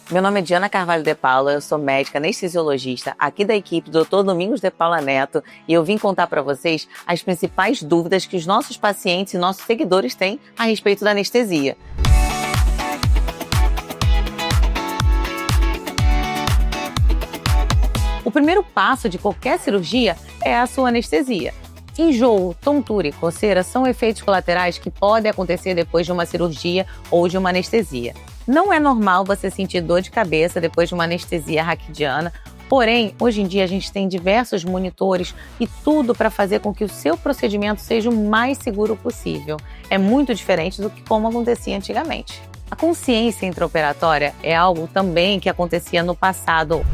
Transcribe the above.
Meu nome é Diana Carvalho de Paula, eu sou médica anestesiologista aqui da equipe do Dr. Domingos de Paula Neto e eu vim contar para vocês as principais dúvidas que os nossos pacientes e nossos seguidores têm a respeito da anestesia. O primeiro passo de qualquer cirurgia é a sua anestesia. Enjoo, tontura e coceira são efeitos colaterais que podem acontecer depois de uma cirurgia ou de uma anestesia. Não é normal você sentir dor de cabeça depois de uma anestesia raquidiana, porém, hoje em dia a gente tem diversos monitores e tudo para fazer com que o seu procedimento seja o mais seguro possível. É muito diferente do que como acontecia antigamente. A consciência intraoperatória é algo também que acontecia no passado.